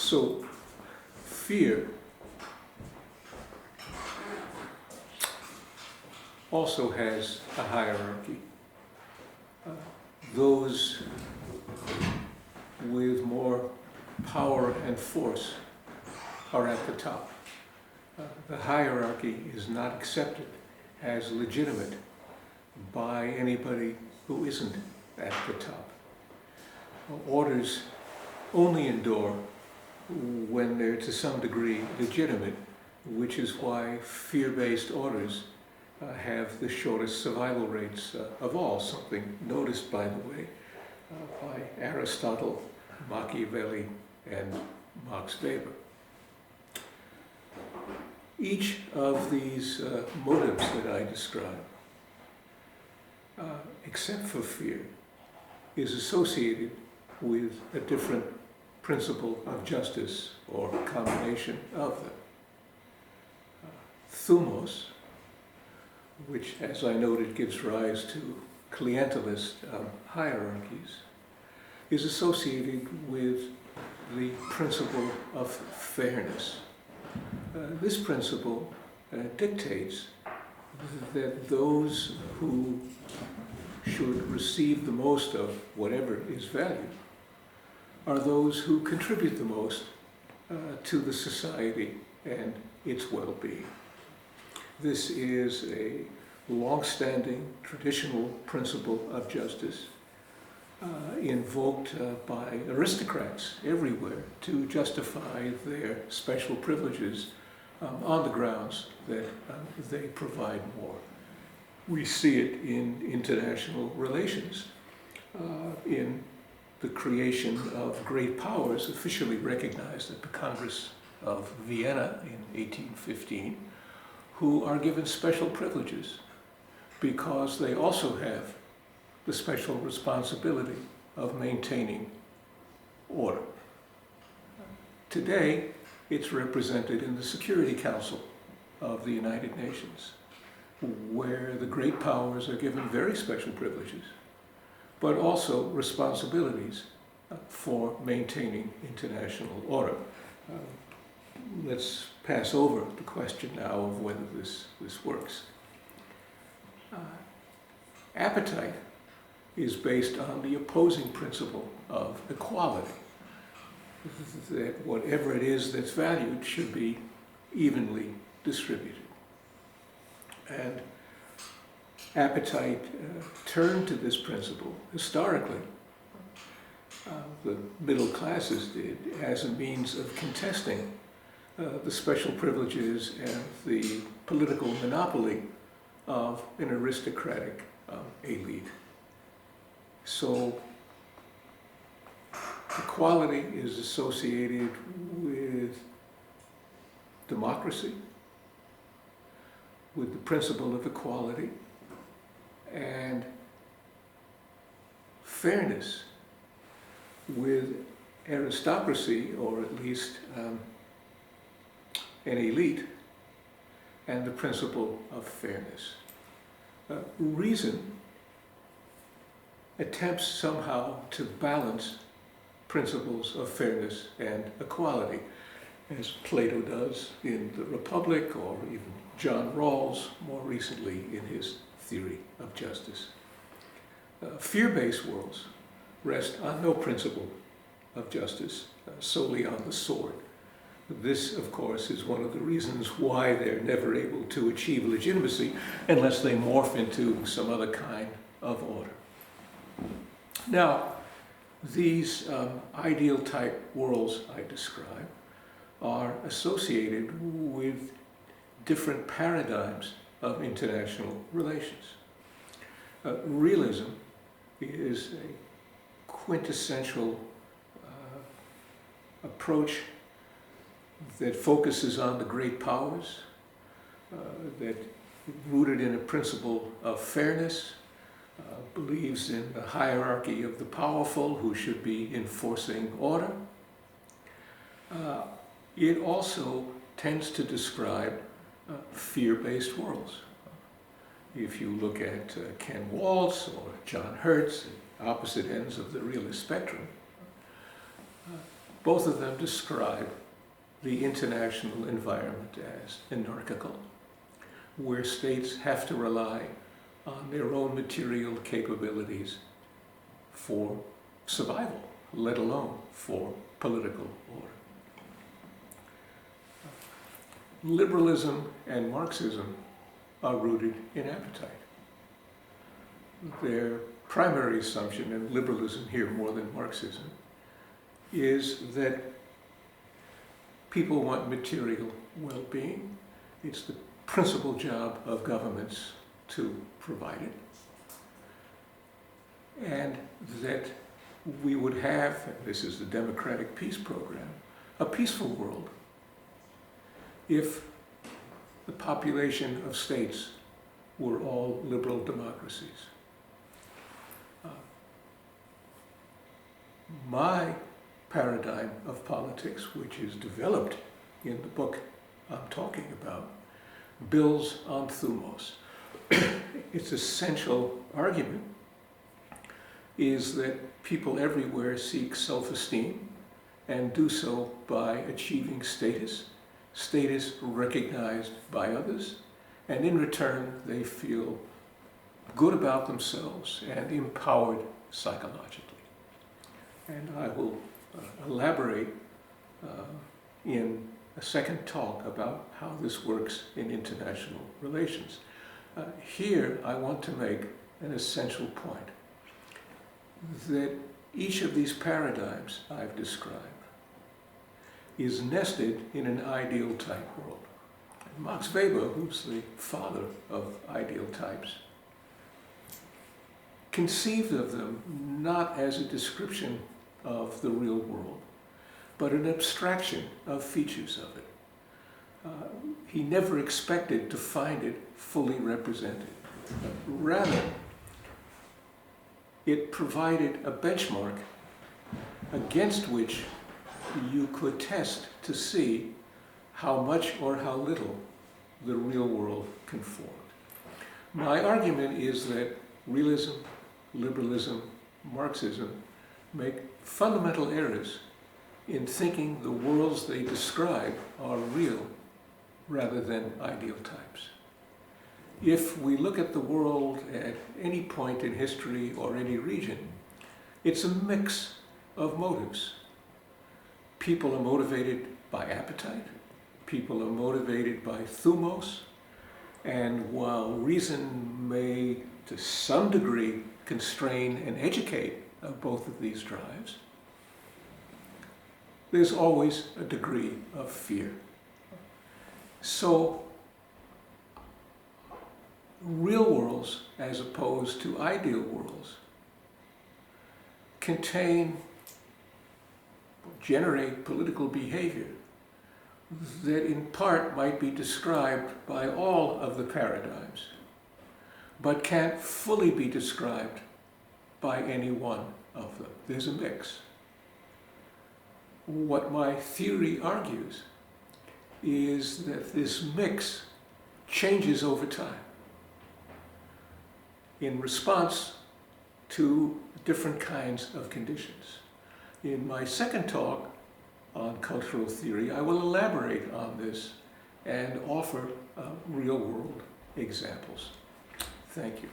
So, fear also has a hierarchy. Those with more power and force are at the top. The hierarchy is not accepted as legitimate by anybody who isn't at the top. Orders only endure when they're to some degree legitimate, which is why fear-based orders have the shortest survival rates of all, something noticed, by the way, by Aristotle, Machiavelli, and Max Weber. Each of these motives that I describe, except for fear, is associated with a different principle of justice or a combination of them. Thumos, which, as I noted, gives rise to clientelist hierarchies, is associated with the principle of fairness. This principle dictates that those who should receive the most of whatever is valued are those who contribute the most to the society and its well-being. This is a long-standing traditional principle of justice invoked by aristocrats everywhere to justify their special privileges on the grounds that they provide more. We see it in international relations, in the creation of great powers officially recognized at the Congress of Vienna in 1815, who are given special privileges because they also have the special responsibility of maintaining order. Today, it's represented in the Security Council of the United Nations, where the great powers are given very special privileges, but also responsibilities for maintaining international order. Let's pass over the question now of whether this works. Appetite is based on the opposing principle of equality, that whatever it is that's valued should be evenly distributed. And appetite turned to this principle historically, the middle classes did, as a means of contesting the special privileges and the political monopoly of an aristocratic elite. So equality is associated with democracy, with the principle of equality, and fairness with aristocracy, or at least an elite, and the principle of fairness. Reason attempts somehow to balance principles of fairness and equality, as Plato does in the Republic, or even John Rawls more recently in his theory of justice. Fear-based worlds rest on no principle of justice, solely on the sword. This, of course, is one of the reasons why they're never able to achieve legitimacy unless they morph into some other kind of order. Now, these ideal type worlds I describe are associated with different paradigms of international relations. Realism is a quintessential approach that focuses on the great powers, that rooted in a principle of fairness, believes in the hierarchy of the powerful who should be enforcing order. It also tends to describe fear-based worlds. If you look at Ken Waltz or John Hertz, at opposite ends of the realist spectrum, Both of them describe the international environment as anarchical, where states have to rely on their own material capabilities for survival, let alone for political order. Liberalism and Marxism are rooted in appetite. Their primary assumption, and liberalism here more than Marxism, is that people want material well-being. It's the principal job of governments to provide it. And that we would have, and this is the Democratic Peace Program, a peaceful world if the population of states were all liberal democracies. My paradigm of politics, which is developed in the book I'm talking about, builds on thumos. Its essential argument is that people everywhere seek self-esteem and do so by achieving status recognized by others, and in return they feel good about themselves and empowered psychologically. And I will elaborate in a second talk about how this works in international relations. Here I want to make an essential point, that each of these paradigms I've described is nested in an ideal type world. Max Weber, who's the father of ideal types, conceived of them not as a description of the real world, but an abstraction of features of it. He never expected to find it fully represented. Rather, it provided a benchmark against which you could test to see how much or how little the real world conformed. My argument is that realism, liberalism, Marxism make fundamental errors in thinking the worlds they describe are real rather than ideal types. If we look at the world at any point in history or any region, it's a mix of motives. People are motivated by appetite, people are motivated by thumos, and while reason may, to some degree, constrain and educate both of these drives, there's always a degree of fear. So, real worlds, as opposed to ideal worlds, generate political behavior that in part might be described by all of the paradigms, but can't fully be described by any one of them. There's a mix. What my theory argues is that this mix changes over time in response to different kinds of conditions. In my second talk on cultural theory, I will elaborate on this and offer real-world examples. Thank you.